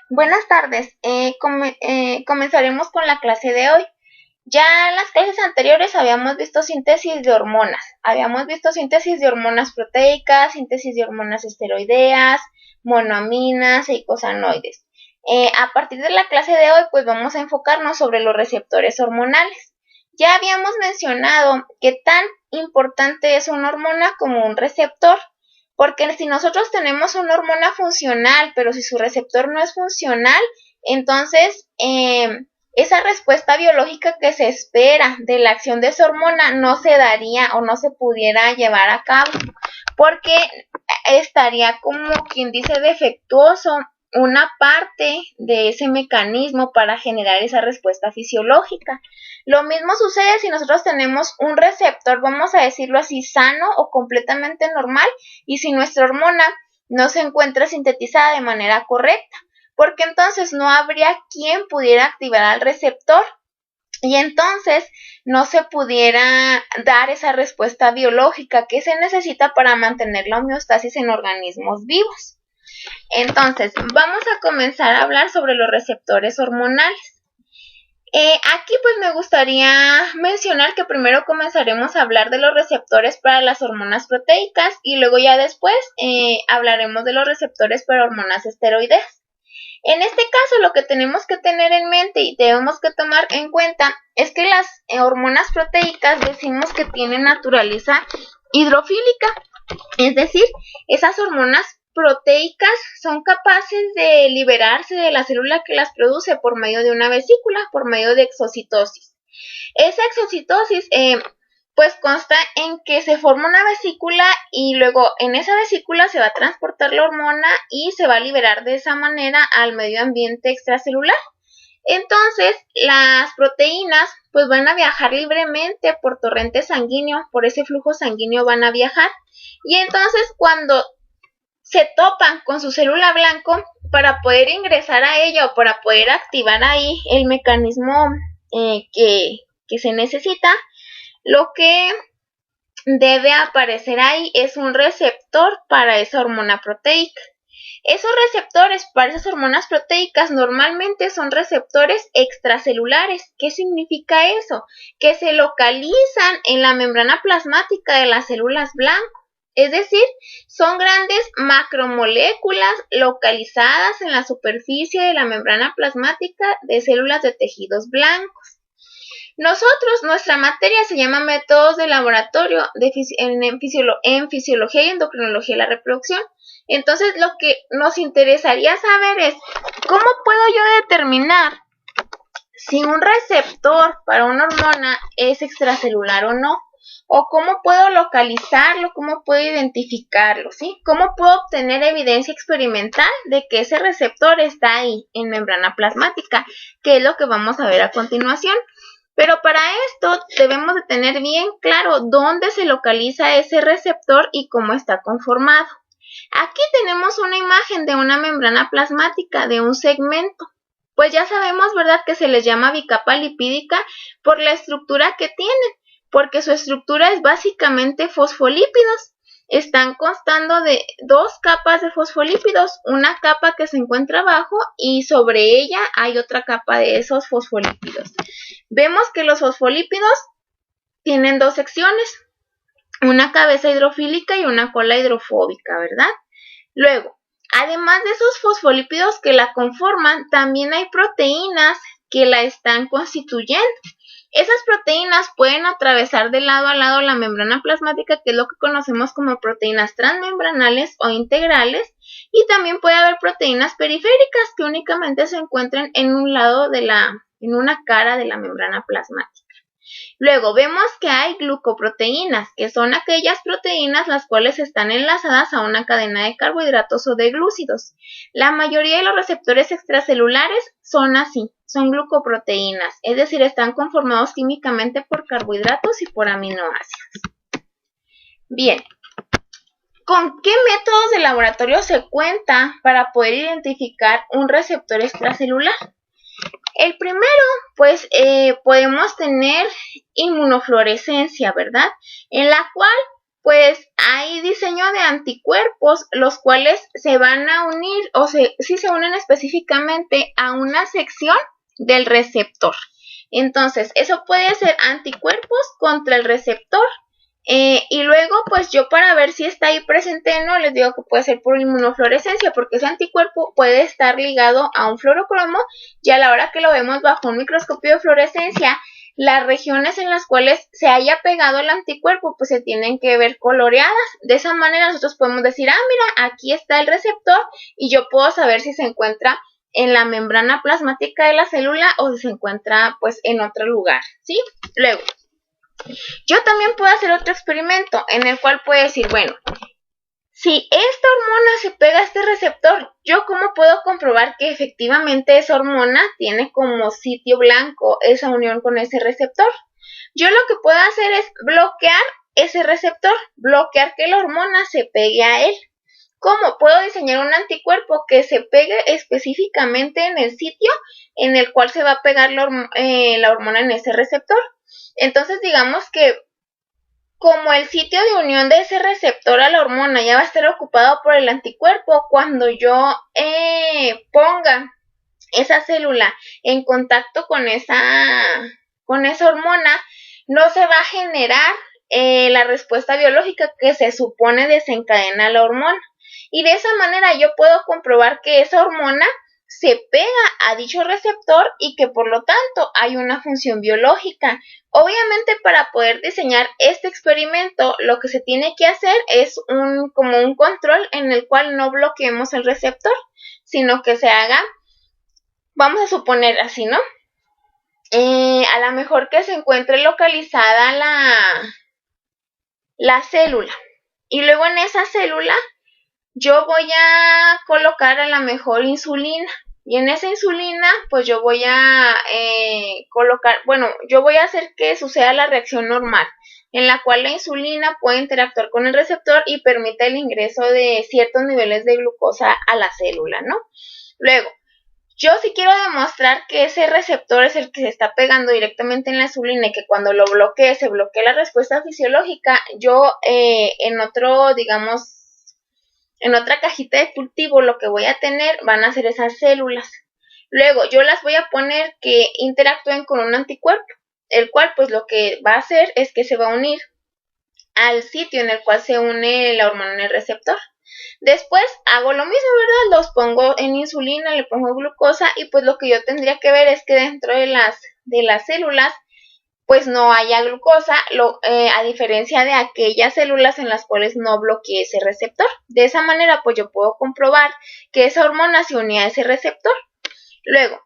Buenas tardes. Comenzaremos con la clase de hoy. Ya en las clases anteriores habíamos visto síntesis de hormonas. Habíamos visto síntesis de hormonas proteicas, síntesis de hormonas esteroideas, monoaminas e icosanoides. A partir de la clase de hoy, pues vamos a enfocarnos sobre los receptores hormonales. Ya habíamos mencionado que tan importante es una hormona como un receptor. Porque si nosotros tenemos una hormona funcional, pero si su receptor no es funcional, entonces esa respuesta biológica que se espera de la acción de esa hormona no se daría o no se pudiera llevar a cabo, porque estaría como quien dice defectuoso una parte de ese mecanismo para generar esa respuesta fisiológica. Lo mismo sucede si nosotros tenemos un receptor, vamos a decirlo así, sano o completamente normal, y si nuestra hormona no se encuentra sintetizada de manera correcta, porque entonces no habría quien pudiera activar al receptor y entonces no se pudiera dar esa respuesta biológica que se necesita para mantener la homeostasis en organismos vivos. Entonces, vamos a comenzar a hablar sobre los receptores hormonales. Aquí pues me gustaría mencionar que primero comenzaremos a hablar de los receptores para las hormonas proteicas y luego ya después hablaremos de los receptores para hormonas esteroideas. En este caso lo que tenemos que tener en mente y debemos que tomar en cuenta es que las hormonas proteicas decimos que tienen naturaleza hidrofílica, es decir, esas hormonas proteicas son capaces de liberarse de la célula que las produce por medio de una vesícula, por medio de exocitosis. Esa exocitosis pues consta en que se forma una vesícula y luego en esa vesícula se va a transportar la hormona y se va a liberar de esa manera al medio ambiente extracelular. Entonces, las proteínas pues van a viajar libremente por torrente sanguíneo, por ese flujo sanguíneo van a viajar. Y entonces cuando se topan con su célula blanco, para poder ingresar a ella o para poder activar ahí el mecanismo que se necesita, lo que debe aparecer ahí es un receptor para esa hormona proteica. Esos receptores para esas hormonas proteicas normalmente son receptores extracelulares. ¿Qué significa eso? Que se localizan en la membrana plasmática de las células blanco. Es decir, son grandes macromoléculas localizadas en la superficie de la membrana plasmática de células de tejidos blancos. Nuestra materia se llama métodos de laboratorio en fisiología y endocrinología de la reproducción. Entonces, lo que nos interesaría saber es, ¿cómo puedo yo determinar si un receptor para una hormona es extracelular o no? ¿O cómo puedo localizarlo? ¿Cómo puedo identificarlo? ¿Sí? ¿Cómo puedo obtener evidencia experimental de que ese receptor está ahí en membrana plasmática? Que es lo que vamos a ver a continuación. Pero para esto debemos de tener bien claro dónde se localiza ese receptor y cómo está conformado. Aquí tenemos una imagen de una membrana plasmática, de un segmento. Pues ya sabemos, ¿verdad?, que se les llama bicapa lipídica por la estructura que tienen, porque su estructura es básicamente fosfolípidos. Están constando de dos capas de fosfolípidos, una capa que se encuentra abajo y sobre ella hay otra capa de esos fosfolípidos. Vemos que los fosfolípidos tienen dos secciones, una cabeza hidrofílica y una cola hidrofóbica, ¿verdad? Luego, además de esos fosfolípidos que la conforman, también hay proteínas que la están constituyendo. Esas proteínas pueden atravesar de lado a lado la membrana plasmática, que es lo que conocemos como proteínas transmembranales o integrales, y también puede haber proteínas periféricas que únicamente se encuentran en un lado en una cara de la membrana plasmática. Luego vemos que hay glucoproteínas, que son aquellas proteínas las cuales están enlazadas a una cadena de carbohidratos o de glúcidos. La mayoría de los receptores extracelulares son así, son glucoproteínas, es decir, están conformados químicamente por carbohidratos y por aminoácidos. Bien, ¿con qué métodos de laboratorio se cuenta para poder identificar un receptor extracelular? El primero, pues podemos tener inmunofluorescencia, ¿verdad? En la cual pues hay diseño de anticuerpos, los cuales se van a unir, sí se unen específicamente a una sección del receptor. Entonces, eso puede ser anticuerpos contra el receptor. Y luego, pues yo para ver si está ahí presente o no, les digo que puede ser por inmunofluorescencia, porque ese anticuerpo puede estar ligado a un fluorocromo, y a la hora que lo vemos bajo un microscopio de fluorescencia, las regiones en las cuales se haya pegado el anticuerpo, pues se tienen que ver coloreadas. De esa manera nosotros podemos decir, mira, aquí está el receptor, y yo puedo saber si se encuentra en la membrana plasmática de la célula o si se encuentra pues en otro lugar, ¿sí? Luego, yo también puedo hacer otro experimento en el cual puedo decir, bueno, si esta hormona se pega a este receptor, ¿yo cómo puedo comprobar que efectivamente esa hormona tiene como sitio blanco esa unión con ese receptor? Yo lo que puedo hacer es bloquear ese receptor, bloquear que la hormona se pegue a él. ¿Cómo? Puedo diseñar un anticuerpo que se pegue específicamente en el sitio en el cual se va a pegar la hormona en ese receptor. Entonces, digamos que como el sitio de unión de ese receptor a la hormona ya va a estar ocupado por el anticuerpo, cuando yo ponga esa célula en contacto con esa hormona, no se va a generar la respuesta biológica que se supone desencadena la hormona. Y de esa manera yo puedo comprobar que esa hormona se pega a dicho receptor y que por lo tanto hay una función biológica. Obviamente, para poder diseñar este experimento, lo que se tiene que hacer es como un control en el cual no bloqueemos el receptor, sino que se haga, vamos a suponer así, ¿no? A lo mejor que se encuentre localizada la célula, y luego en esa célula yo voy a colocar a lo mejor insulina, y en esa insulina pues yo voy a colocar, bueno, yo voy a hacer que suceda la reacción normal, en la cual la insulina puede interactuar con el receptor y permite el ingreso de ciertos niveles de glucosa a la célula, ¿no? Luego, yo sí quiero demostrar que ese receptor es el que se está pegando directamente en la insulina y que cuando lo bloquee, se bloquea la respuesta fisiológica. Yo en otro, digamos, en otra cajita de cultivo lo que voy a tener van a ser esas células. Luego yo las voy a poner que interactúen con un anticuerpo, el cual pues lo que va a hacer es que se va a unir al sitio en el cual se une la hormona en el receptor. Después hago lo mismo, ¿verdad? Los pongo en insulina, le pongo glucosa, y pues lo que yo tendría que ver es que dentro de las células pues no haya glucosa, a diferencia de aquellas células en las cuales no bloqueé ese receptor. De esa manera pues yo puedo comprobar que esa hormona se unía a ese receptor. Luego,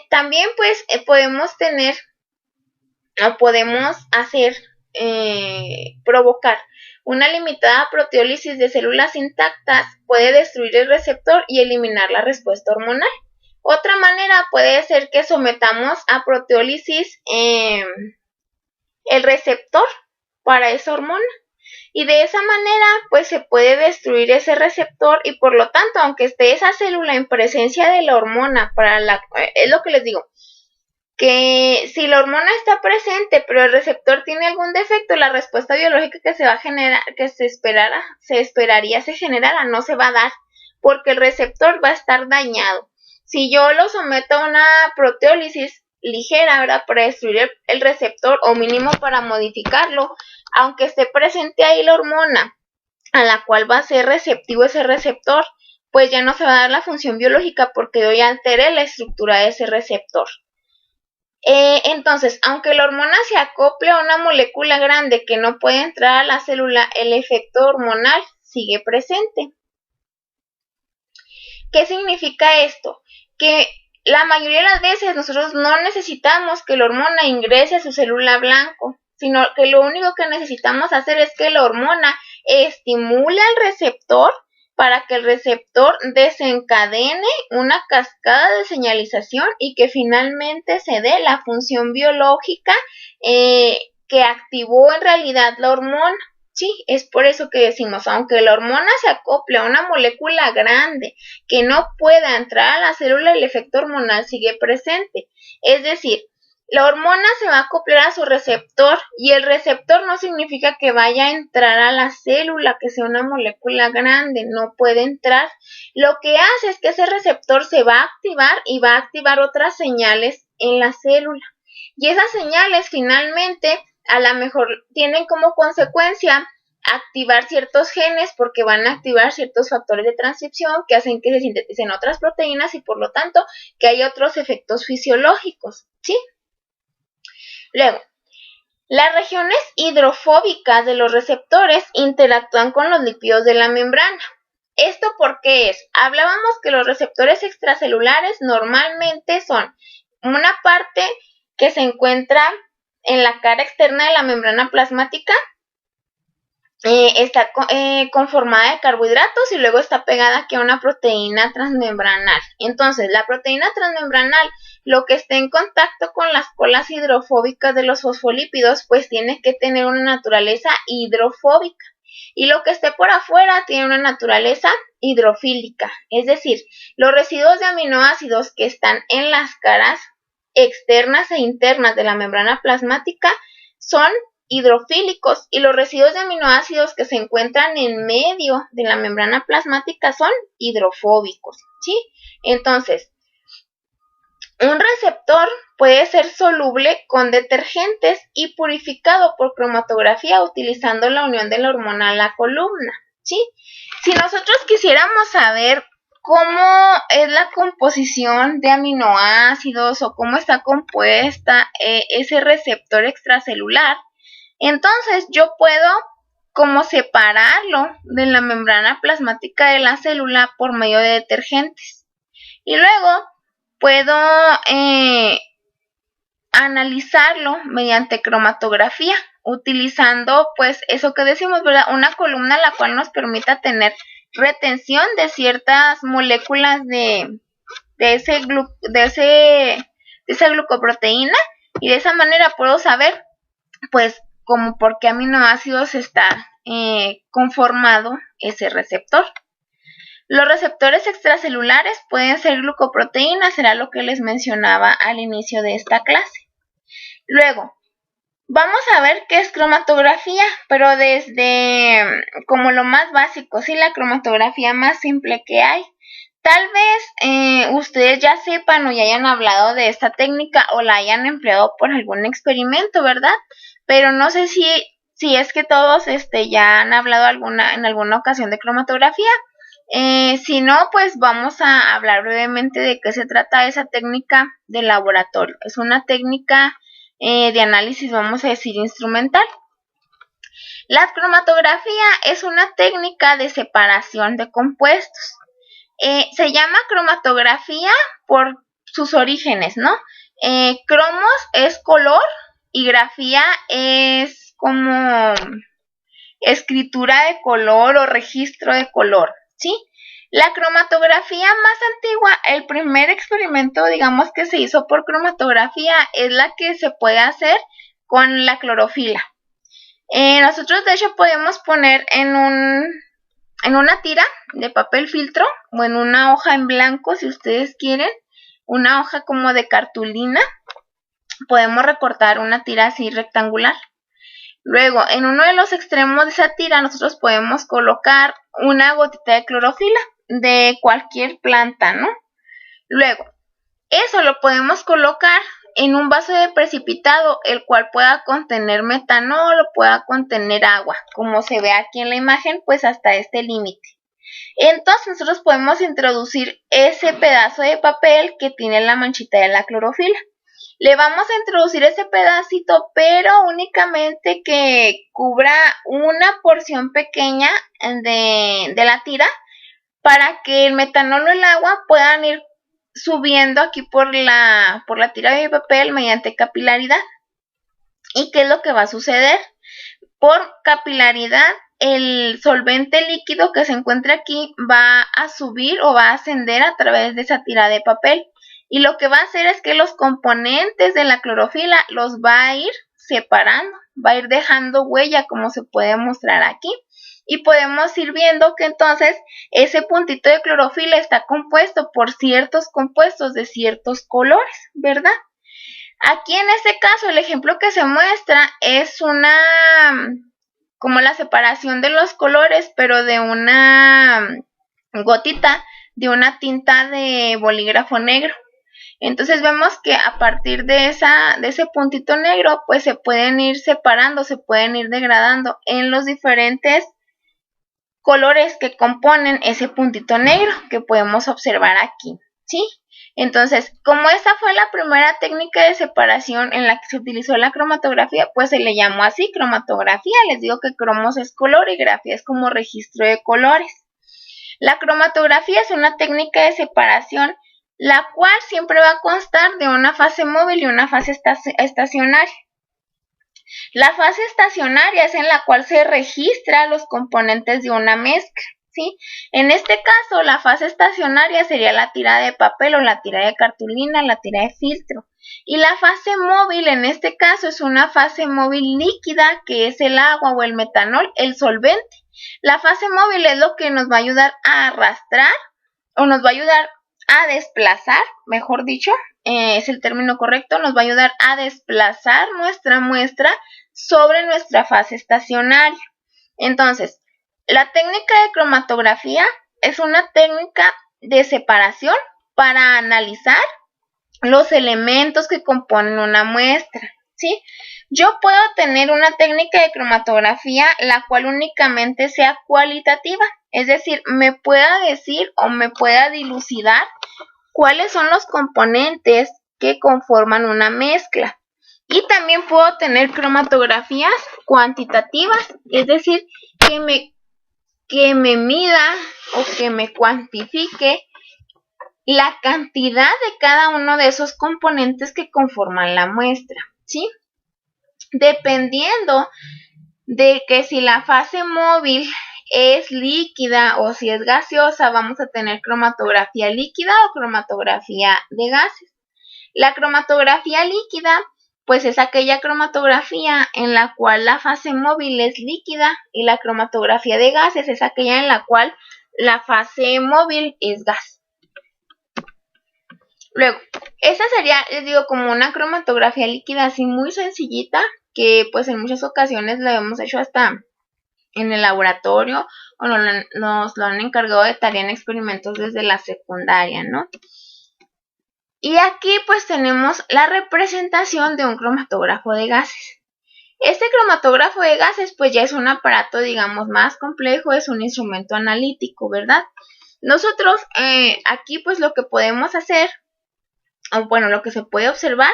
también pues podemos hacer, provocar una limitada proteólisis de células intactas, puede destruir el receptor y eliminar la respuesta hormonal. Otra manera puede ser que sometamos a proteólisis el receptor para esa hormona, y de esa manera pues se puede destruir ese receptor, y por lo tanto, aunque esté esa célula en presencia de la hormona, es lo que les digo, que si la hormona está presente pero el receptor tiene algún defecto, la respuesta biológica que se va a generar, que se esperaría se generara, no se va a dar, porque el receptor va a estar dañado. Si yo lo someto a una proteólisis ligera, ¿verdad?, para destruir el receptor, o mínimo para modificarlo, aunque esté presente ahí la hormona a la cual va a ser receptivo ese receptor, pues ya no se va a dar la función biológica porque yo ya alteré la estructura de ese receptor. Entonces, aunque la hormona se acople a una molécula grande que no puede entrar a la célula, el efecto hormonal sigue presente. ¿Qué significa esto? Que la mayoría de las veces nosotros no necesitamos que la hormona ingrese a su célula blanco, sino que lo único que necesitamos hacer es que la hormona estimule al receptor para que el receptor desencadene una cascada de señalización y que finalmente se dé la función biológica que activó en realidad la hormona. Sí, es por eso que decimos, aunque la hormona se acople a una molécula grande que no pueda entrar a la célula, el efecto hormonal sigue presente. Es decir, La hormona se va a acoplar a su receptor y el receptor no significa que vaya a entrar a la célula, que sea una molécula grande, no puede entrar. Lo que hace es que ese receptor se va a activar y va a activar otras señales en la célula. Y esas señales finalmente a lo mejor tienen como consecuencia activar ciertos genes porque van a activar ciertos factores de transcripción que hacen que se sinteticen otras proteínas y por lo tanto que hay otros efectos fisiológicos, ¿sí? Luego, las regiones hidrofóbicas de los receptores interactúan con los lípidos de la membrana. ¿Esto por qué es? Hablábamos que los receptores extracelulares normalmente son una parte que se encuentra en la cara externa de la membrana plasmática, está conformada de carbohidratos y luego está pegada aquí a una proteína transmembranal. Entonces, la proteína transmembranal, lo que esté en contacto con las colas hidrofóbicas de los fosfolípidos, pues tiene que tener una naturaleza hidrofóbica. Y lo que esté por afuera tiene una naturaleza hidrofílica. Es decir, los residuos de aminoácidos que están en las caras externas e internas de la membrana plasmática son hidrofílicos y los residuos de aminoácidos que se encuentran en medio de la membrana plasmática son hidrofóbicos, ¿sí? Entonces, un receptor puede ser soluble con detergentes y purificado por cromatografía utilizando la unión de la hormona a la columna, ¿sí? Si nosotros quisiéramos saber cómo es la composición de aminoácidos o cómo está compuesta ese receptor extracelular, entonces yo puedo como separarlo de la membrana plasmática de la célula por medio de detergentes. Y luego puedo analizarlo mediante cromatografía, utilizando pues eso que decimos, ¿verdad? Una columna la cual nos permita tener retención de ciertas moléculas de esa glucoproteína y de esa manera puedo saber pues como por qué aminoácidos está conformado ese receptor. Los receptores extracelulares pueden ser glucoproteínas, será lo que les mencionaba al inicio de esta clase. Luego, vamos a ver qué es cromatografía, pero desde como lo más básico, sí, la cromatografía más simple que hay. Tal vez ustedes ya sepan o ya hayan hablado de esta técnica o la hayan empleado por algún experimento, ¿verdad? Pero no sé si es que todos ya han hablado en alguna ocasión de cromatografía. Si no, pues vamos a hablar brevemente de qué se trata esa técnica de laboratorio. Es una técnica de análisis, vamos a decir, instrumental. La cromatografía es una técnica de separación de compuestos. Se llama cromatografía por sus orígenes, ¿no? Cromos es color y grafía es como escritura de color o registro de color, ¿sí? La cromatografía más antigua, el primer experimento, digamos, que se hizo por cromatografía es la que se puede hacer con la clorofila. Nosotros de hecho podemos poner en una tira de papel filtro o en una hoja en blanco, si ustedes quieren, una hoja como de cartulina, podemos recortar una tira así rectangular. Luego, en uno de los extremos de esa tira nosotros podemos colocar una gotita de clorofila de cualquier planta, ¿no? Luego, eso lo podemos colocar en un vaso de precipitado, el cual pueda contener metanol o pueda contener agua, como se ve aquí en la imagen, pues hasta este límite. Entonces nosotros podemos introducir ese pedazo de papel que tiene la manchita de la clorofila. Le vamos a introducir ese pedacito, pero únicamente que cubra una porción pequeña de la tira para que el metanol o el agua puedan ir subiendo aquí por la tira de papel mediante capilaridad. ¿Y qué es lo que va a suceder? Por capilaridad, el solvente líquido que se encuentra aquí va a subir o va a ascender a través de esa tira de papel. Y lo que va a hacer es que los componentes de la clorofila los va a ir separando, va a ir dejando huella, como se puede mostrar aquí. Y podemos ir viendo que entonces ese puntito de clorofila está compuesto por ciertos compuestos de ciertos colores, ¿verdad? Aquí en este caso el ejemplo que se muestra es como la separación de los colores, pero de una gotita de una tinta de bolígrafo negro. Entonces vemos que a partir de ese puntito negro, pues se pueden ir separando, se pueden ir degradando en los diferentes colores que componen ese puntito negro que podemos observar aquí, ¿sí? Entonces, como esta fue la primera técnica de separación en la que se utilizó la cromatografía, pues se le llamó así, cromatografía. Les digo que cromos es color y grafía es como registro de colores. La cromatografía es una técnica de separación la cual siempre va a constar de una fase móvil y una fase estacionaria. La fase estacionaria es en la cual se registra los componentes de una mezcla, ¿sí? En este caso, la fase estacionaria sería la tira de papel o la tira de cartulina, la tira de filtro. Y la fase móvil, en este caso, es una fase móvil líquida, que es el agua o el metanol, el solvente. La fase móvil es lo que nos va a ayudar a arrastrar o nos va a ayudar a desplazar, mejor dicho, es el término correcto, nos va a ayudar a desplazar nuestra muestra sobre nuestra fase estacionaria. Entonces, la técnica de cromatografía es una técnica de separación para analizar los elementos que componen una muestra, ¿sí? Yo puedo tener una técnica de cromatografía la cual únicamente sea cualitativa, es decir, me pueda decir o me pueda dilucidar cuáles son los componentes que conforman una mezcla. Y también puedo tener cromatografías cuantitativas, es decir, que me mida o que me cuantifique la cantidad de cada uno de esos componentes que conforman la muestra, ¿sí? Dependiendo de que si la fase móvil es líquida o si es gaseosa, vamos a tener cromatografía líquida o cromatografía de gases. La cromatografía líquida, pues es aquella cromatografía en la cual la fase móvil es líquida, y la cromatografía de gases es aquella en la cual la fase móvil es gas. Luego, esa sería, les digo, como una cromatografía líquida así muy sencillita, que pues en muchas ocasiones la hemos hecho hasta en el laboratorio o nos lo han encargado de tarea en experimentos desde la secundaria, ¿no? Y aquí pues tenemos la representación de un cromatógrafo de gases. Este cromatógrafo de gases pues ya es un aparato, digamos, más complejo, es un instrumento analítico, ¿verdad? Nosotros aquí pues lo que podemos hacer, o bueno, lo que se puede observar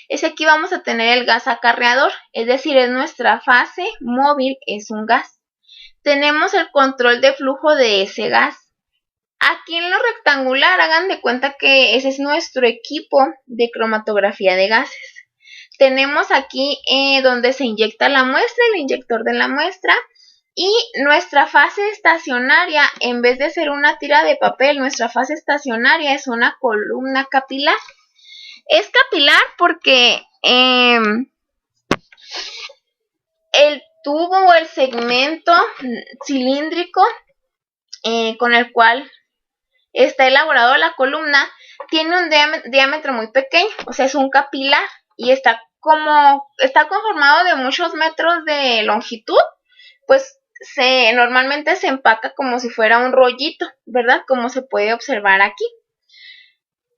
es que aquí vamos a tener el gas acarreador, es decir, es nuestra fase móvil, es un gas. Tenemos el control de flujo de ese gas. Aquí en lo rectangular, hagan de cuenta que ese es nuestro equipo de cromatografía de gases. Tenemos aquí donde se inyecta la muestra, el inyector de la muestra, y nuestra fase estacionaria, en vez de ser una tira de papel, nuestra fase estacionaria es una columna capilar. Es capilar porque el tubo o el segmento cilíndrico con el cual está elaborado la columna tiene un diámetro muy pequeño, o sea, es un capilar y está conformado de muchos metros de longitud, pues normalmente se empaca como si fuera un rollito, ¿verdad? Como se puede observar aquí.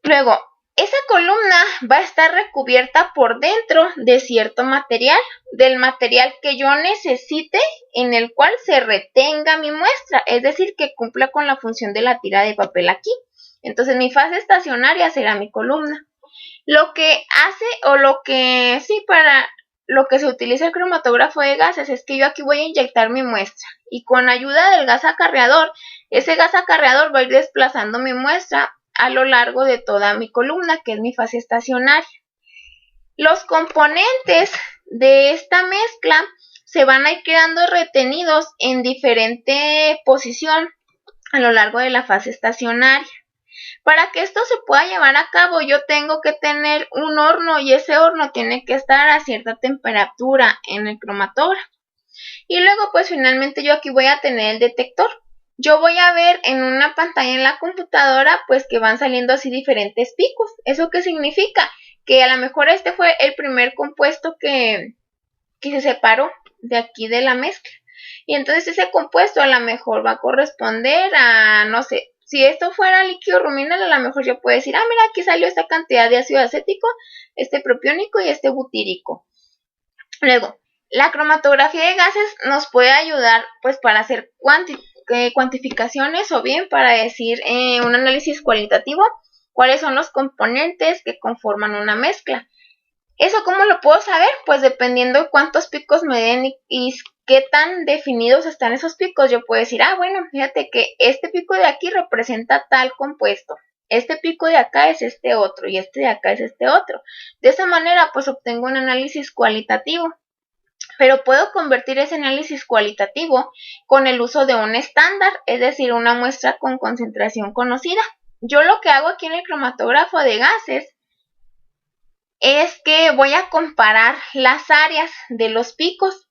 Luego, esa columna va a estar recubierta por dentro de cierto material, del material que yo necesite en el cual se retenga mi muestra, es decir, que cumpla con la función de la tira de papel aquí. Entonces mi fase estacionaria será mi columna. Lo que hace o para lo que se utiliza el cromatógrafo de gases es que yo aquí voy a inyectar mi muestra y con ayuda del gas acarreador, ese gas acarreador va a ir desplazando mi muestra a lo largo de toda mi columna, que es mi fase estacionaria. Los componentes de esta mezcla se van a ir quedando retenidos en diferente posición a lo largo de la fase estacionaria. Para que esto se pueda llevar a cabo, yo tengo que tener un horno y ese horno tiene que estar a cierta temperatura en el cromatógrafo. Y luego, pues finalmente yo aquí voy a tener el detector. Yo voy a ver en una pantalla en la computadora, pues que van saliendo así diferentes picos. ¿Eso qué significa? que a lo mejor este fue el primer compuesto que se separó de aquí de la mezcla. Y entonces ese compuesto a lo mejor va a corresponder a, no sé, si esto fuera líquido ruminal, a lo mejor yo puedo decir, mira, aquí salió esta cantidad de ácido acético, este propiónico y este butírico. Luego, la cromatografía de gases nos puede ayudar pues para hacer cuantificaciones o bien para decir un análisis cualitativo, cuáles son los componentes que conforman una mezcla. ¿Eso cómo lo puedo saber? Pues dependiendo de cuántos picos me den y qué tan definidos están esos picos, yo puedo decir, bueno, fíjate que este pico de aquí representa tal compuesto, este pico de acá es este otro y este de acá es este otro. De esa manera, pues obtengo un análisis cualitativo, pero puedo convertir ese análisis cualitativo con el uso de un estándar, es decir, una muestra con concentración conocida. Yo lo que hago aquí en el cromatógrafo de gases es que voy a comparar las áreas de los picos.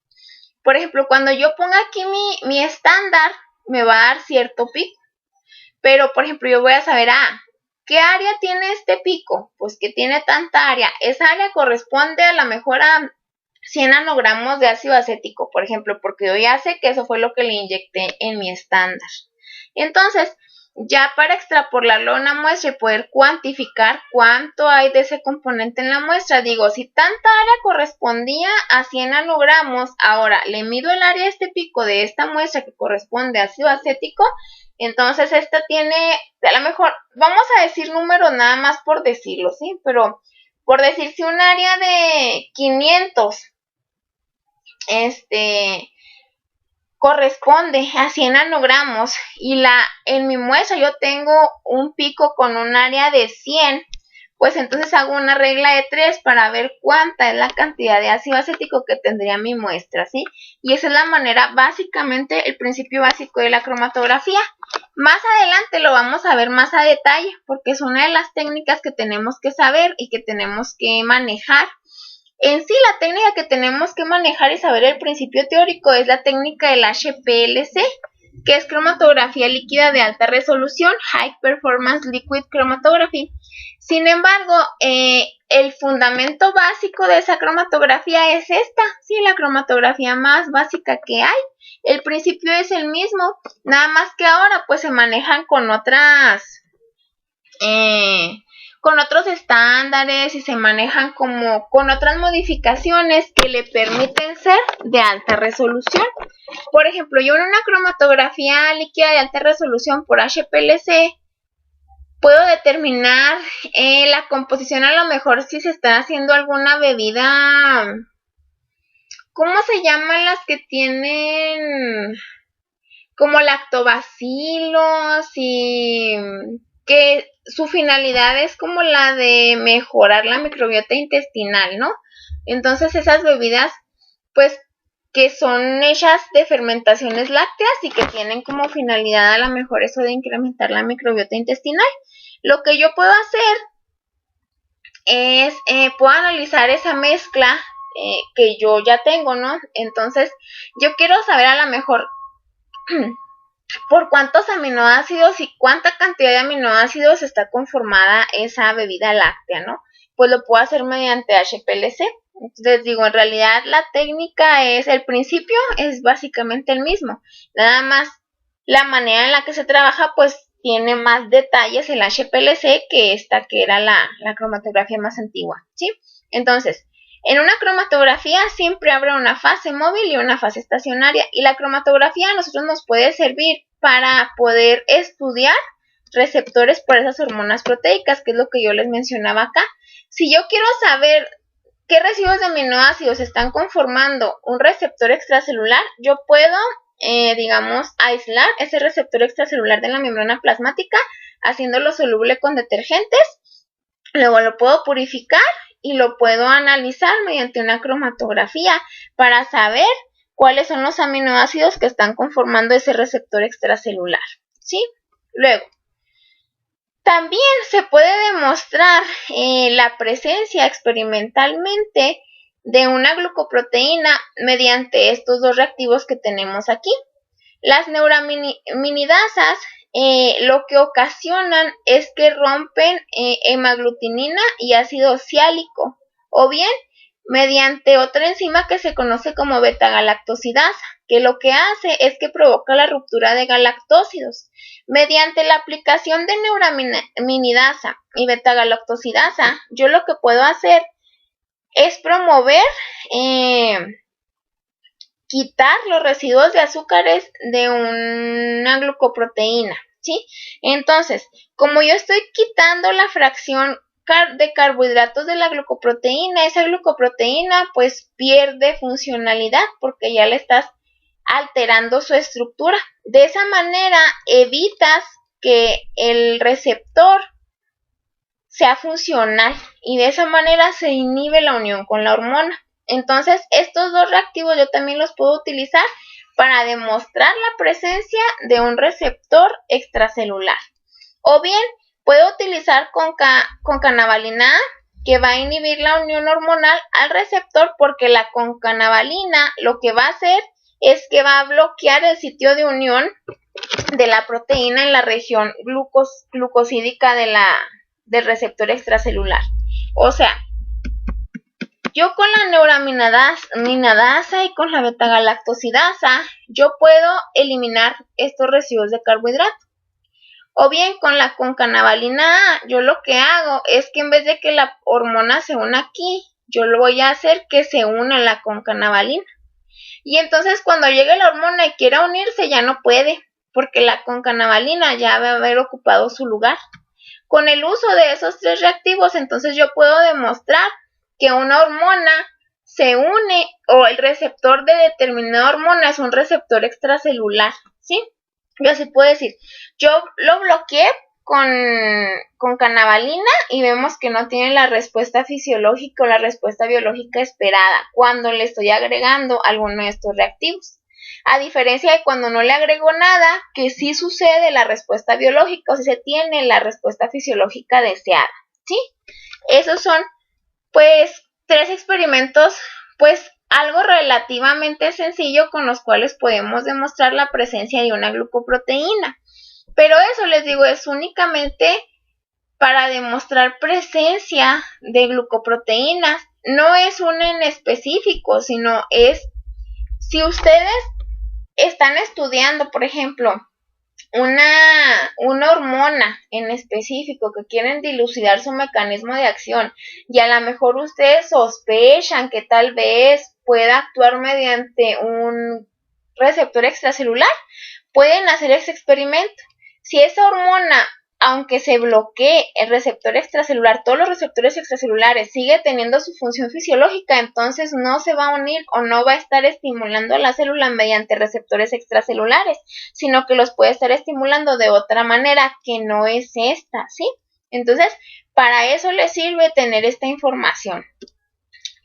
Por ejemplo, cuando yo ponga aquí mi estándar, me va a dar cierto pico. Pero, por ejemplo, yo voy a saber, ¿qué área tiene este pico? Pues que tiene tanta área. Esa área corresponde a lo mejor a 100 nanogramos de ácido acético, por ejemplo, porque yo ya sé que eso fue lo que le inyecté en mi estándar. Entonces, ya para extrapolarlo a una muestra y poder cuantificar cuánto hay de ese componente en la muestra, digo, si tanta área correspondía a 100 nanogramos, ahora le mido el área de este pico de esta muestra que corresponde a ácido acético, entonces esta tiene, a lo mejor, vamos a decir números nada más por decirlo, ¿sí? Pero por decir, si un área de 500, corresponde a 100 nanogramos y en mi muestra yo tengo un pico con un área de 100, pues entonces hago una regla de 3 para ver cuánta es la cantidad de ácido acético que tendría mi muestra, ¿sí? Y esa es la manera, básicamente, el principio básico de la cromatografía. Más adelante lo vamos a ver más a detalle, porque es una de las técnicas que tenemos que saber y que tenemos que manejar. En sí, la técnica que tenemos que manejar y saber el principio teórico es la técnica del HPLC, que es cromatografía líquida de alta resolución, High Performance Liquid Chromatography. Sin embargo, el fundamento básico de esa cromatografía es esta, sí, la cromatografía más básica que hay. El principio es el mismo, nada más que ahora pues se manejan con otros estándares y se manejan como con otras modificaciones que le permiten ser de alta resolución. Por ejemplo, yo en una cromatografía líquida de alta resolución por HPLC puedo determinar la composición, a lo mejor si se está haciendo alguna bebida, ¿cómo se llaman las que tienen como lactobacilos y que su finalidad es como la de mejorar la microbiota intestinal, ¿no? Entonces esas bebidas, pues, que son hechas de fermentaciones lácteas y que tienen como finalidad a lo mejor eso de incrementar la microbiota intestinal. Lo que yo puedo hacer es, puedo analizar esa mezcla que yo ya tengo, ¿no? Entonces, yo quiero saber a lo mejor por cuántos aminoácidos y cuánta cantidad de aminoácidos está conformada esa bebida láctea, ¿no? Pues lo puedo hacer mediante HPLC. Entonces digo, en realidad la técnica el principio es básicamente el mismo. Nada más la manera en la que se trabaja, pues tiene más detalles el HPLC que esta que era la cromatografía más antigua, ¿sí? Entonces, en una cromatografía siempre habrá una fase móvil y una fase estacionaria, y la cromatografía a nosotros nos puede servir para poder estudiar receptores por esas hormonas proteicas, que es lo que yo les mencionaba acá. Si yo quiero saber qué residuos de aminoácidos están conformando un receptor extracelular, yo puedo, digamos, aislar ese receptor extracelular de la membrana plasmática haciéndolo soluble con detergentes, luego lo puedo purificar y lo puedo analizar mediante una cromatografía para saber cuáles son los aminoácidos que están conformando ese receptor extracelular, ¿sí? Luego, también se puede demostrar la presencia experimentalmente de una glucoproteína mediante estos dos reactivos que tenemos aquí. Las neuraminidasas lo que ocasionan es que rompen hemaglutinina y ácido siálico, o bien mediante otra enzima que se conoce como beta-galactosidasa, que lo que hace es que provoca la ruptura de galactósidos. Mediante la aplicación de neuraminidasa y beta-galactosidasa, yo lo que puedo hacer es promover, quitar los residuos de azúcares de una glucoproteína, ¿sí? Entonces, como yo estoy quitando la fracción de carbohidratos de la glucoproteína, esa glucoproteína pues pierde funcionalidad porque ya le estás alterando su estructura. De esa manera evitas que el receptor sea funcional y de esa manera se inhibe la unión con la hormona. Entonces, estos dos reactivos yo también los puedo utilizar para demostrar la presencia de un receptor extracelular. O bien, puedo utilizar concanavalina A, que va a inhibir la unión hormonal al receptor, porque la concanavalina lo que va a hacer es que va a bloquear el sitio de unión de la proteína en la región glucosídica del receptor extracelular. O sea, yo con la neuraminidasa y con la beta-galactosidasa, yo puedo eliminar estos residuos de carbohidrato. O bien con la concanavalina A, yo lo que hago es que en vez de que la hormona se una aquí, yo lo voy a hacer que se una a la concanavalina. Y entonces cuando llegue la hormona y quiera unirse, ya no puede, porque la concanavalina ya va a haber ocupado su lugar. Con el uso de esos tres reactivos, entonces yo puedo demostrar que una hormona se une, o el receptor de determinada hormona es un receptor extracelular, ¿sí? Yo así puedo decir, yo lo bloqueé con canavalina y vemos que no tiene la respuesta fisiológica o la respuesta biológica esperada cuando le estoy agregando alguno de estos reactivos. A diferencia de cuando no le agrego nada, que sí sucede la respuesta biológica, o si se tiene la respuesta fisiológica deseada, ¿sí? Esos son, pues, 3 experimentos, pues, algo relativamente sencillo con los cuales podemos demostrar la presencia de una glucoproteína. Pero eso, les digo, es únicamente para demostrar presencia de glucoproteínas. No es un en específico, sino es, si ustedes están estudiando, por ejemplo, una hormona en específico que quieren dilucidar su mecanismo de acción y a lo mejor ustedes sospechan que tal vez pueda actuar mediante un receptor extracelular, pueden hacer ese experimento. Si esa hormona, aunque se bloquee el receptor extracelular, todos los receptores extracelulares sigue teniendo su función fisiológica, entonces no se va a unir o no va a estar estimulando a la célula mediante receptores extracelulares, sino que los puede estar estimulando de otra manera que no es esta, ¿sí? Entonces, para eso les sirve tener esta información.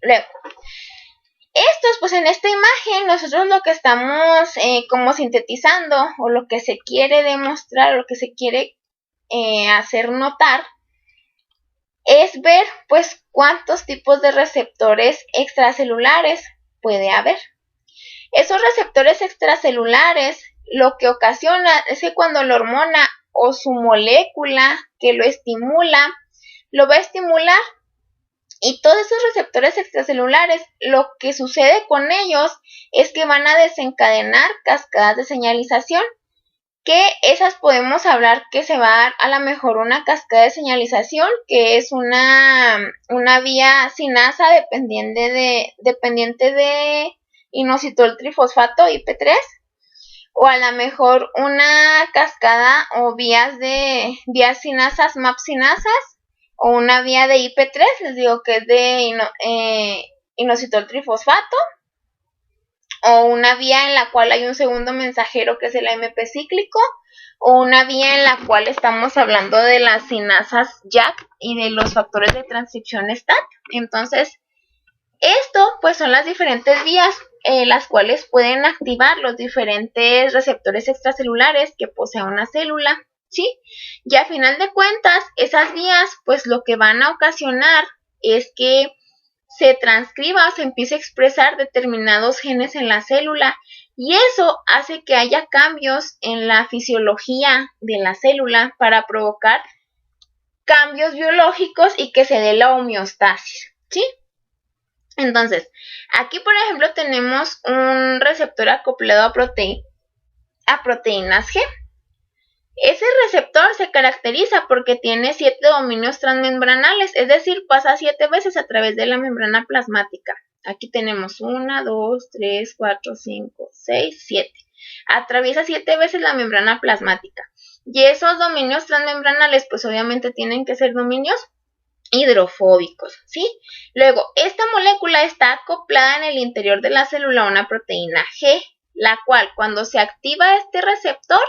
Luego, estos, pues en esta imagen nosotros lo que estamos como sintetizando, o lo que se quiere demostrar, o lo que se quiere hacer notar, es ver pues cuántos tipos de receptores extracelulares puede haber. Esos receptores extracelulares lo que ocasiona es que cuando la hormona o su molécula que lo estimula, lo va a estimular, y todos esos receptores extracelulares, lo que sucede con ellos es que van a desencadenar cascadas de señalización, que esas podemos hablar que se va a dar a lo mejor una cascada de señalización, que es una vía sinasa dependiente de inositol trifosfato IP3, o a lo mejor una cascada o vías sinasas MAP sinasas, o una vía de IP3, les digo que es de inositol trifosfato, o una vía en la cual hay un segundo mensajero que es el AMP cíclico, o una vía en la cual estamos hablando de las sinasas JAK y de los factores de transcripción STAT. Entonces, esto pues son las diferentes vías las cuales pueden activar los diferentes receptores extracelulares que posee una célula, ¿sí? Y a final de cuentas, esas vías pues lo que van a ocasionar es que se transcriba o se empiece a expresar determinados genes en la célula Y eso hace que haya cambios en la fisiología de la célula para provocar cambios biológicos y que se dé la homeostasis, ¿sí? Entonces, aquí por ejemplo tenemos un receptor acoplado a proteínas G. Ese receptor se caracteriza porque tiene 7 dominios transmembranales, es decir, pasa 7 veces a través de la membrana plasmática. Aquí tenemos 1, 2, 3, 4, 5, 6, 7. Atraviesa 7 veces la membrana plasmática. Y esos dominios transmembranales, pues obviamente tienen que ser dominios hidrofóbicos, ¿sí? Luego, esta molécula está acoplada en el interior de la célula a una proteína G, la cual cuando se activa este receptor,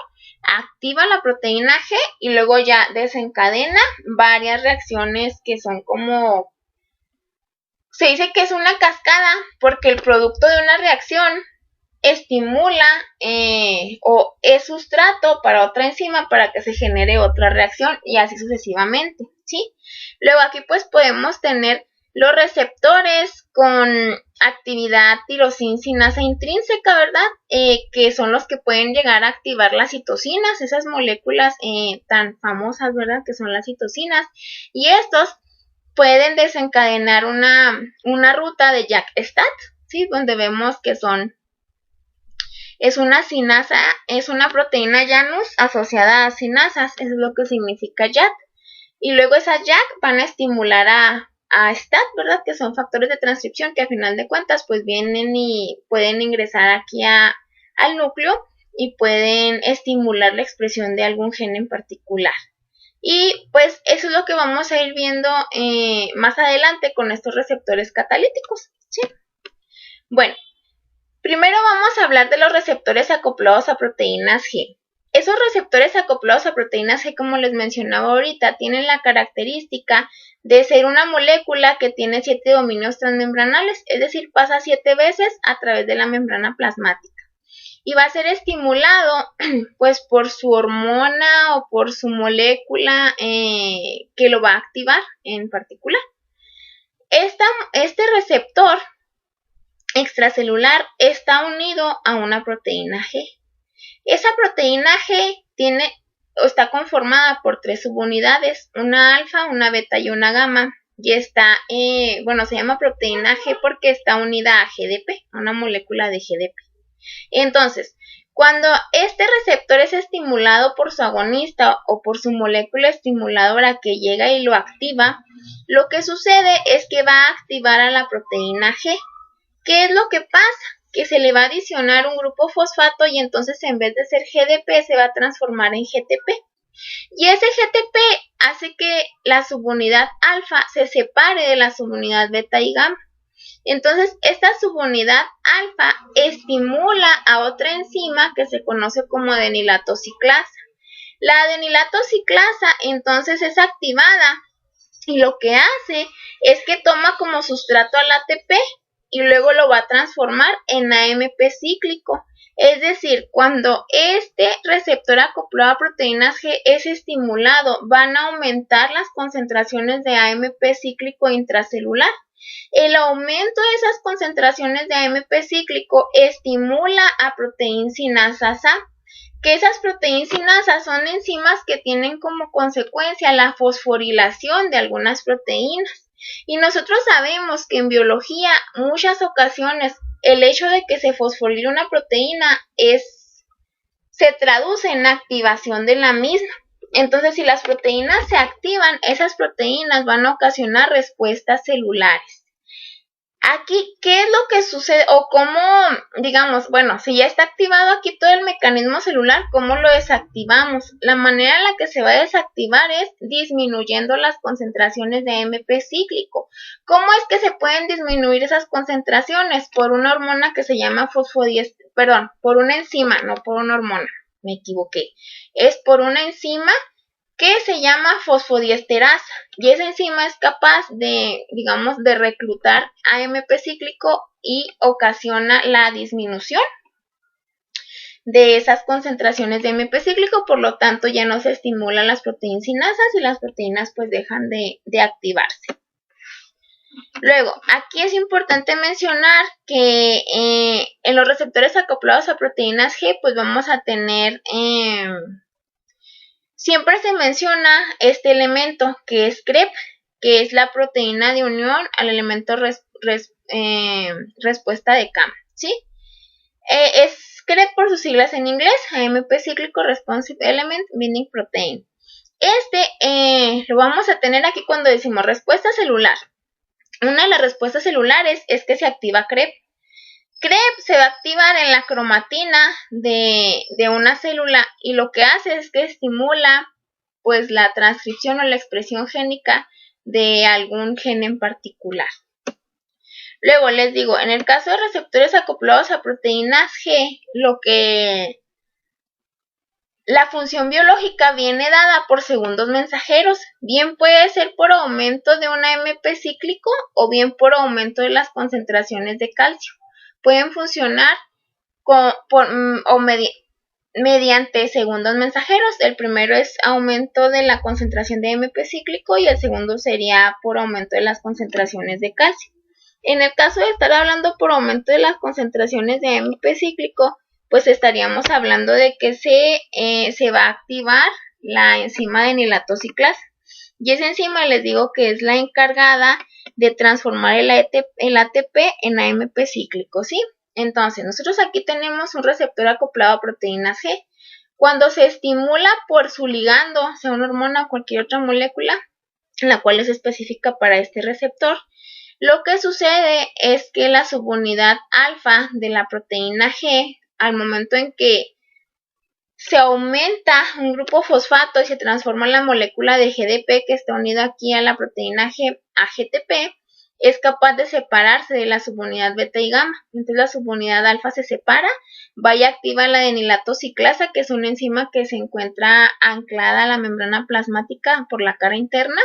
activa la proteína G y luego ya desencadena varias reacciones que son como... Se dice que es una cascada porque el producto de una reacción estimula o es sustrato para otra enzima para que se genere otra reacción y así sucesivamente, ¿sí? Luego aquí pues podemos tener los receptores con actividad tirosincinasa intrínseca, ¿verdad? Que son los que pueden llegar a activar las citocinas, esas moléculas tan famosas, ¿verdad? Que son las citocinas. Y estos pueden desencadenar una ruta de JAK-STAT, ¿sí? Donde vemos que es una sinasa, es una proteína Janus asociada a sinasas, eso es lo que significa JAK. Y luego esas JAK van a estimular a STAT, ¿verdad? Que son factores de transcripción que a final de cuentas pues vienen y pueden ingresar aquí al núcleo y pueden estimular la expresión de algún gen en particular. Y pues eso es lo que vamos a ir viendo más adelante con estos receptores catalíticos, ¿sí? Bueno, primero vamos a hablar de los receptores acoplados a proteínas G. Esos receptores acoplados a proteínas G, como les mencionaba ahorita, tienen la característica de ser una molécula que tiene 7 dominios transmembranales, es decir, pasa 7 veces a través de la membrana plasmática. Y va a ser estimulado pues por su hormona o por su molécula que lo va a activar en particular. Este receptor extracelular está unido a una proteína G. Esa proteína G está conformada por 3 subunidades, una alfa, una beta y una gamma. Y está, se llama proteína G porque está unida a GDP, a una molécula de GDP. Entonces, cuando este receptor es estimulado por su agonista o por su molécula estimuladora que llega y lo activa, lo que sucede es que va a activar a la proteína G. ¿Qué es lo que pasa? Que se le va a adicionar un grupo fosfato y entonces en vez de ser GDP se va a transformar en GTP. Y ese GTP hace que la subunidad alfa se separe de la subunidad beta y gamma. Entonces, esta subunidad alfa estimula a otra enzima que se conoce como adenilatociclasa. La adenilatociclasa entonces es activada y lo que hace es que toma como sustrato al ATP y luego lo va a transformar en AMP cíclico. Es decir, cuando este receptor acoplado a proteínas G es estimulado, van a aumentar las concentraciones de AMP cíclico intracelular. El aumento de esas concentraciones de AMP cíclico estimula a proteínsinasas A, que esas proteínsinasas son enzimas que tienen como consecuencia la fosforilación de algunas proteínas. Y nosotros sabemos que en biología muchas ocasiones el hecho de que se fosforile una proteína se traduce en activación de la misma. Entonces, si las proteínas se activan, esas proteínas van a ocasionar respuestas celulares. Aquí, ¿qué es lo que sucede? O cómo, digamos, si ya está activado aquí todo el mecanismo celular, ¿cómo lo desactivamos? La manera en la que se va a desactivar es disminuyendo las concentraciones de AMP cíclico. ¿Cómo es que se pueden disminuir esas concentraciones? Por una hormona que se llama por una enzima, no por una hormona, me equivoqué. Es por una enzima que se llama fosfodiesterasa y esa enzima es capaz de reclutar AMP cíclico y ocasiona la disminución de esas concentraciones de AMP cíclico, por lo tanto ya no se estimulan las proteínsinasas y las proteínas pues dejan de activarse. Luego, aquí es importante mencionar que en los receptores acoplados a proteínas G, pues vamos a tener, siempre se menciona este elemento que es CREP, que es la proteína de unión al elemento respuesta de CAM, ¿sí? Es CREP por sus siglas en inglés, AMP cíclico Responsive Element Binding Protein. Lo vamos a tener aquí cuando decimos respuesta celular. Una de las respuestas celulares es que se activa CREP. CREP se va a activar en la cromatina de una célula y lo que hace es que estimula pues la transcripción o la expresión génica de algún gen en particular. Luego les digo, en el caso de receptores acoplados a proteínas G, la función biológica viene dada por segundos mensajeros, bien puede ser por aumento de un AMP cíclico o bien por aumento de las concentraciones de calcio. Pueden funcionar mediante segundos mensajeros. El primero es aumento de la concentración de AMP cíclico y el segundo sería por aumento de las concentraciones de calcio. En el caso de estar hablando por aumento de las concentraciones de AMP cíclico, pues estaríamos hablando de que se va a activar la enzima de enilatociclasa. Y esa enzima les digo que es la encargada de transformar el ATP en AMP cíclico, ¿sí? Entonces, nosotros aquí tenemos un receptor acoplado a proteínas G. Cuando se estimula por su ligando, sea una hormona o cualquier otra molécula, la cual es específica para este receptor, lo que sucede es que la subunidad alfa de la proteína G, al momento en que se aumenta un grupo fosfato y se transforma la molécula de GDP que está unida aquí a la proteína G, a GTP, es capaz de separarse de la subunidad beta y gamma. Entonces la subunidad alfa se separa, vaya activa la enilatociclasa, que es una enzima que se encuentra anclada a la membrana plasmática por la cara interna.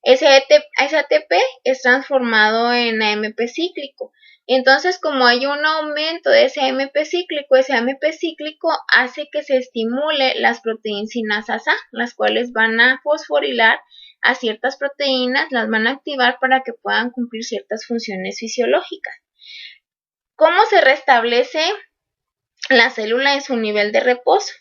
Ese ATP es transformado en AMP cíclico. Entonces, como hay un aumento de ese AMP cíclico hace que se estimule las proteinsinasas A, las cuales van a fosforilar a ciertas proteínas, las van a activar para que puedan cumplir ciertas funciones fisiológicas. ¿Cómo se restablece la célula en su nivel de reposo?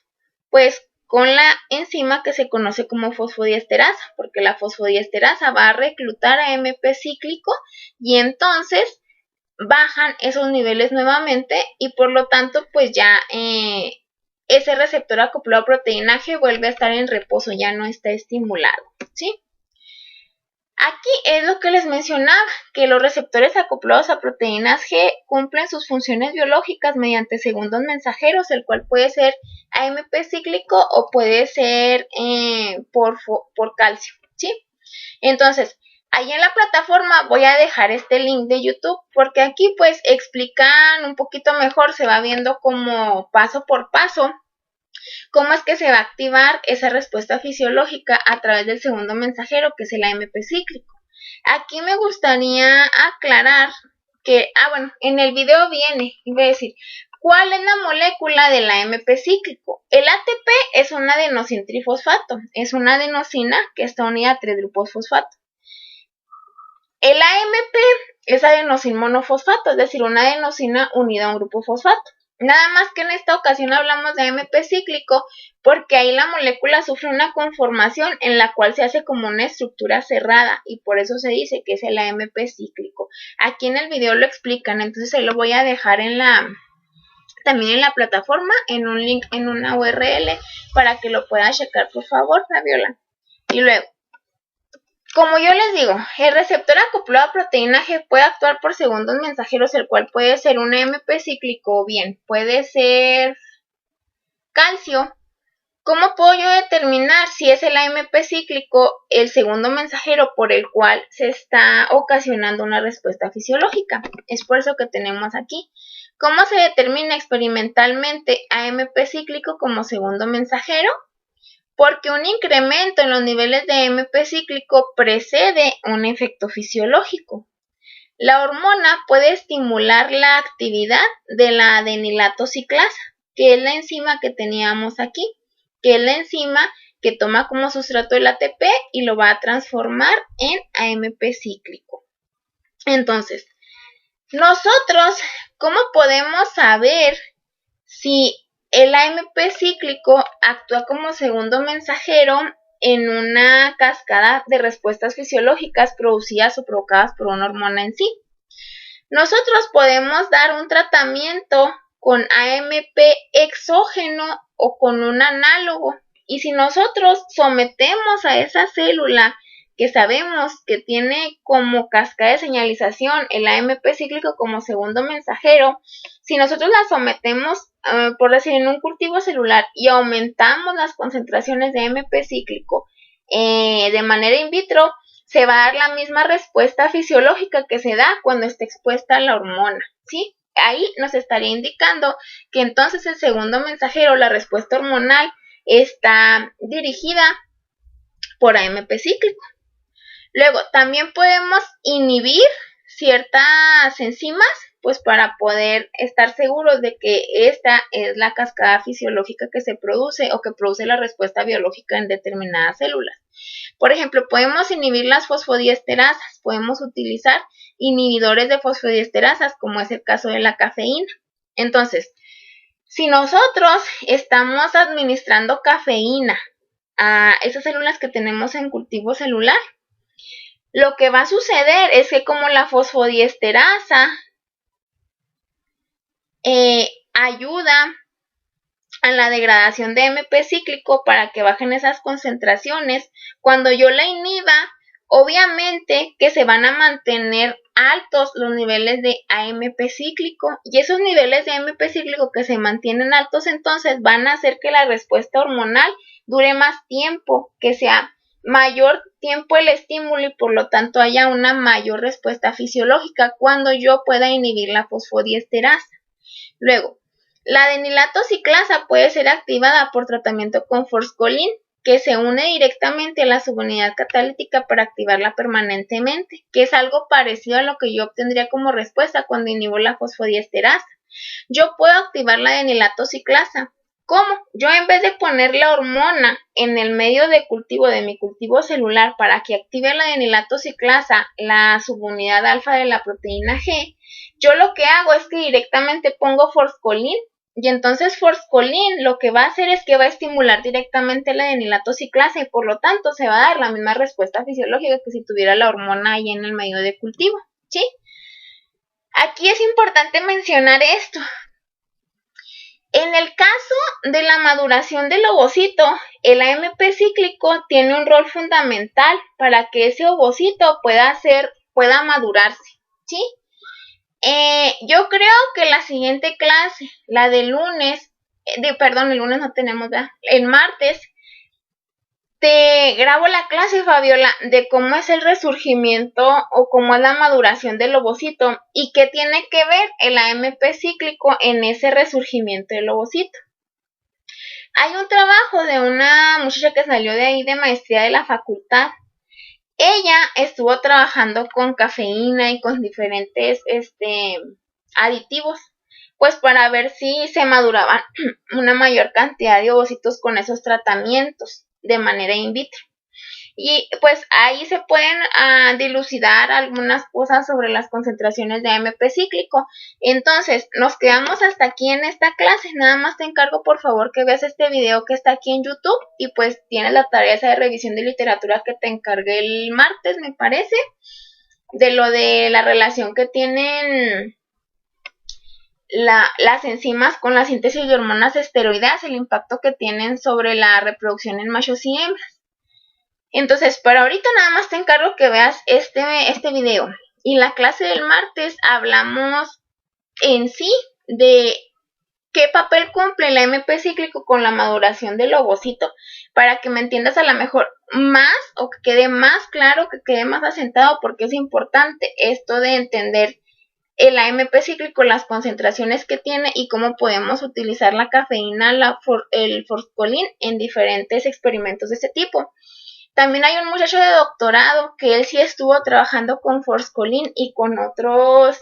Pues con la enzima que se conoce como fosfodiesterasa, porque la fosfodiesterasa va a reclutar a AMP cíclico y entonces bajan esos niveles nuevamente y por lo tanto pues ya ese receptor acoplado a proteína G vuelve a estar en reposo, ya no está estimulado, ¿sí? Aquí es lo que les mencionaba, que los receptores acoplados a proteínas G cumplen sus funciones biológicas mediante segundos mensajeros, el cual puede ser AMP cíclico o puede ser por calcio, ¿sí? Entonces, ahí en la plataforma voy a dejar este link de YouTube porque aquí pues explican un poquito mejor, se va viendo como paso por paso cómo es que se va a activar esa respuesta fisiológica a través del segundo mensajero, que es el AMP cíclico. Aquí me gustaría aclarar que, bueno, en el video voy a decir, ¿cuál es la molécula del AMP cíclico? El ATP es un adenosintrifosfato, es una adenosina que está unida a 3 grupos fosfato. El AMP es adenosin monofosfato, es decir, una adenosina unida a un grupo fosfato. Nada más que en esta ocasión hablamos de AMP cíclico porque ahí la molécula sufre una conformación en la cual se hace como una estructura cerrada y por eso se dice que es el AMP cíclico. Aquí en el video lo explican, entonces ahí lo voy a dejar también en la plataforma, en un link, en una URL para que lo puedan checar, por favor, Fabiola. Y luego, como yo les digo, el receptor acoplado a proteína G puede actuar por segundos mensajeros, el cual puede ser un AMP cíclico o bien puede ser calcio. ¿Cómo puedo yo determinar si es el AMP cíclico el segundo mensajero por el cual se está ocasionando una respuesta fisiológica? Es por eso que tenemos aquí. ¿Cómo se determina experimentalmente AMP cíclico como segundo mensajero? Porque un incremento en los niveles de AMP cíclico precede un efecto fisiológico. La hormona puede estimular la actividad de la adenilatociclasa, que es la enzima que teníamos aquí, que es la enzima que toma como sustrato el ATP y lo va a transformar en AMP cíclico. Entonces, nosotros, ¿cómo podemos saber si el AMP cíclico actúa como segundo mensajero en una cascada de respuestas fisiológicas producidas o provocadas por una hormona en sí? Nosotros podemos dar un tratamiento con AMP exógeno o con un análogo. Y si nosotros sometemos a esa célula que sabemos que tiene como cascada de señalización el AMP cíclico como segundo mensajero, si nosotros la sometemos, por decir, en un cultivo celular y aumentamos las concentraciones de AMP cíclico de manera in vitro, se va a dar la misma respuesta fisiológica que se da cuando está expuesta a la hormona, ¿sí? Ahí nos estaría indicando que entonces el segundo mensajero, la respuesta hormonal, está dirigida por AMP cíclico. Luego, también podemos inhibir ciertas enzimas, pues para poder estar seguros de que esta es la cascada fisiológica que se produce o que produce la respuesta biológica en determinadas células. Por ejemplo, podemos inhibir las fosfodiesterasas, podemos utilizar inhibidores de fosfodiesterasas, como es el caso de la cafeína. Entonces, si nosotros estamos administrando cafeína a esas células que tenemos en cultivo celular, lo que va a suceder es que como la fosfodiesterasa ayuda a la degradación de AMP cíclico para que bajen esas concentraciones, cuando yo la inhiba, obviamente que se van a mantener altos los niveles de AMP cíclico, y esos niveles de AMP cíclico que se mantienen altos entonces van a hacer que la respuesta hormonal dure más tiempo, que sea mayor tiempo el estímulo y por lo tanto haya una mayor respuesta fisiológica cuando yo pueda inhibir la fosfodiesterasa. Luego, la adenilato ciclasa puede ser activada por tratamiento con forskolin, que se une directamente a la subunidad catalítica para activarla permanentemente, que es algo parecido a lo que yo obtendría como respuesta cuando inhibo la fosfodiesterasa. Yo puedo activar la adenilato ciclasa. ¿Cómo? Yo en vez de poner la hormona en el medio de cultivo de mi cultivo celular para que active la adenilato ciclasa, la subunidad alfa de la proteína G, yo lo que hago es que directamente pongo forskolin, y entonces forskolin lo que va a hacer es que va a estimular directamente la adenilato ciclasa y por lo tanto se va a dar la misma respuesta fisiológica que si tuviera la hormona ahí en el medio de cultivo, ¿sí? Aquí es importante mencionar esto. En el caso de la maduración del ovocito, el AMP cíclico tiene un rol fundamental para que ese ovocito pueda madurarse, ¿sí? Yo creo que la siguiente clase, la del lunes, el lunes no tenemos, ¿verdad? El martes, te grabo la clase, Fabiola, de cómo es el resurgimiento o cómo es la maduración del ovocito y qué tiene que ver el AMP cíclico en ese resurgimiento del ovocito. Hay un trabajo de una muchacha que salió de ahí de maestría de la facultad. Ella estuvo trabajando con cafeína y con diferentes aditivos, pues para ver si se maduraban una mayor cantidad de ovocitos con esos tratamientos de manera in vitro. Y pues ahí se pueden dilucidar algunas cosas sobre las concentraciones de AMP cíclico. Entonces, nos quedamos hasta aquí en esta clase. Nada más te encargo por favor que veas este video que está aquí en YouTube y pues tienes la tarea esa de revisión de literatura que te encargué el martes, me parece, de lo de la relación que tienen las enzimas con la síntesis de hormonas esteroideas, el impacto que tienen sobre la reproducción en machos y hembras. Entonces, para ahorita nada más te encargo que veas este video. Y la clase del martes hablamos en sí de qué papel cumple el AMP cíclico con la maduración del ovocito, para que me entiendas a lo mejor más o que quede más claro, que quede más asentado, porque es importante esto de entender el AMP cíclico, las concentraciones que tiene y cómo podemos utilizar la cafeína, el forskolin en diferentes experimentos de este tipo. También hay un muchacho de doctorado que él sí estuvo trabajando con forskolin y con otros,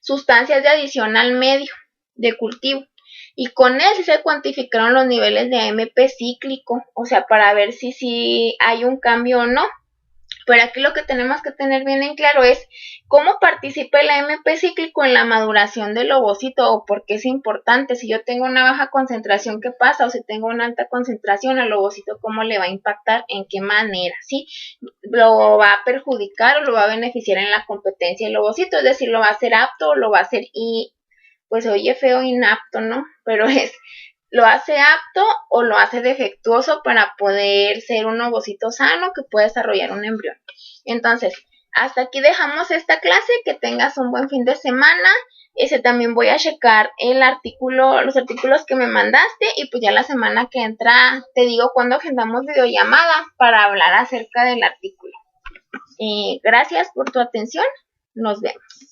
sustancias de adición al medio de cultivo. Y con él sí se cuantificaron los niveles de AMP cíclico, o sea, para ver si hay un cambio o no. Pero aquí lo que tenemos que tener bien en claro es cómo participa el AMP cíclico en la maduración del ovocito o por qué es importante. Si yo tengo una baja concentración, ¿qué pasa? O si tengo una alta concentración al ovocito, ¿cómo le va a impactar? ¿En qué manera? ¿Sí? ¿Lo va a perjudicar o lo va a beneficiar en la competencia del ovocito? Es decir, ¿lo va a hacer apto o lo va a hacer pues oye feo, inapto, ¿no? Pero ¿lo hace apto o lo hace defectuoso para poder ser un ovocito sano que pueda desarrollar un embrión? Entonces, hasta aquí dejamos esta clase, que tengas un buen fin de semana. También voy a checar los artículos que me mandaste y pues ya la semana que entra te digo cuándo agendamos videollamada para hablar acerca del artículo. Gracias por tu atención, nos vemos.